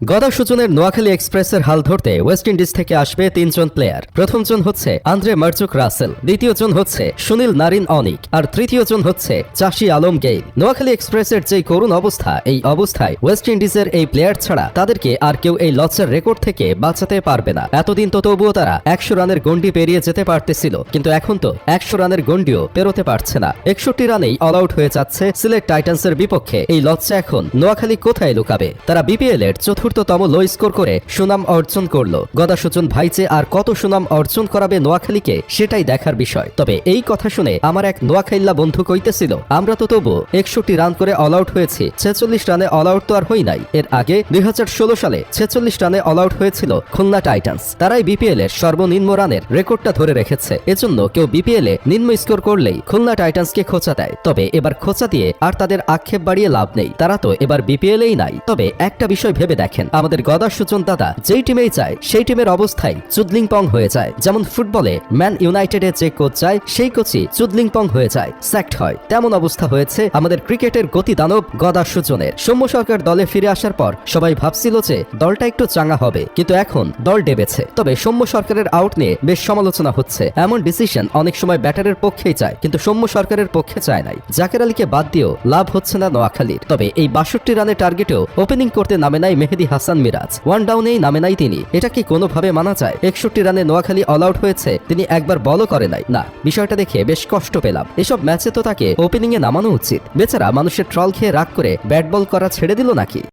গদা সুজনের নোয়াখালী এক্সপ্রেসের হাল ধরতে ওয়েস্ট ইন্ডিজ থেকে আসবে তিনজন প্লেয়ার। প্রথমজন হচ্ছে আন্দ্রে মার্চুক রাসেল, দ্বিতীয়জন হচ্ছে সুনীল নারিন অনিক, আর তৃতীয়জন হচ্ছে চাষি আলম গেইল। নোয়াখালী এক্সপ্রেসের যে করুণ অবস্থা, এই অবস্থায় ওয়েস্ট ইন্ডিজের এই প্লেয়ার ছাড়া তাদেরকে আর কেউ এই লসের রেকর্ড থেকে বাঁচাতে পারবে না। এতদিন তো তবুও তারা 100 রানের গন্ডি পেরিয়ে যেতে পারতেছিল, কিন্তু এখন তো 100 রানের গন্ডিও পেরোতে পারছে না। 61 রানেই অল আউট হয়ে যাচ্ছে সিলেট টাইটান্সের বিপক্ষে। এই লসে এখন নোয়াখালী কোথায় লুকাবে? তারা বিপিএল এর চতুর্থতম লো স্কোর করে সুনাম অর্জন করলো। গদা সুজন ভাইচে আর কত সুনাম অর্জন করাবে নোয়াখালীকে, সেটাই দেখার বিষয়। তবে এই কথা শুনে আমার এক নোয়াখাইল্লা বন্ধু কইতেছিল, আমরা তো তবু 61 রান করে অল আউট হয়েছি, 46 রানে অল আউট তো আর হই নাই। এর আগে 2016 সালে 46 রানে অল আউট হয়েছিল খুলনা টাইটান্স। তারাই বিপিএল এর সর্বনিম্ন রানের রেকর্ডটা ধরে রেখেছে। এজন্য কেউ বিপিএল এ নিম্ন স্কোর করলেই খুলনা টাইটান্সকে খোঁচা দেয়। তবে এবার খোঁচা দিয়ে আর তাদের আক্ষেপ বাড়িয়ে লাভ নেই, তারা তো এবার বিপিএল এই নাই। তবে একটা বিষয় ভেবে দেখেন, আমাদের গদা সুজন দাদা যেই টিমেই যায় সেই টিমের অবস্থায় চুদলিংপং হয়ে যায়। যেমন ফুটবলে ম্যান ইউনাইটেডে যে কোচ যায় সেই কোচই চুদলিংপং হয়ে যায়, স্যাক্ট হয়। তেমন অবস্থা হয়েছে আমাদের ক্রিকেটের গতি দানব গদা সুজনের। সৌম্য সরকার দলে ফিরে আসার পর সবাই ভাবছিল যে দলটা একটু চাঙ্গা হবে, কিন্তু এখন দল ডেবেছে। তবে সৌম্য সরকারের আউট নিয়ে বেশ সমালোচনা হচ্ছে। এমন ডিসিশন অনেক সময় ব্যাটারের পক্ষেই চায়, কিন্তু সৌম্য সরকারের পক্ষে চায় নাই। জাকের আলীকে বাদ দিয়েও লাভ হচ্ছে না নোয়াখালীর। তবে এই 62 রানের টার্গেটেও ওপেনিং করতে নামে নাই মেহেদী হাসান মিরাজ, ওয়ান ডাউনেই নামে নাই তিনি। এটা কি কোনোভাবে মানা যায়? 61 রানে নোয়াখালী অল আউট হয়েছে, তিনি একবার বলও করে নাই। না, বিষয়টা দেখে বেশ কষ্ট পেলাম। এসব ম্যাচে তো তাকে ওপেনিং এ নামানো উচিত। বেচারা মানুষের ট্রল খেয়ে রাগ করে ব্যাট বল করা ছেড়ে দিল নাকি?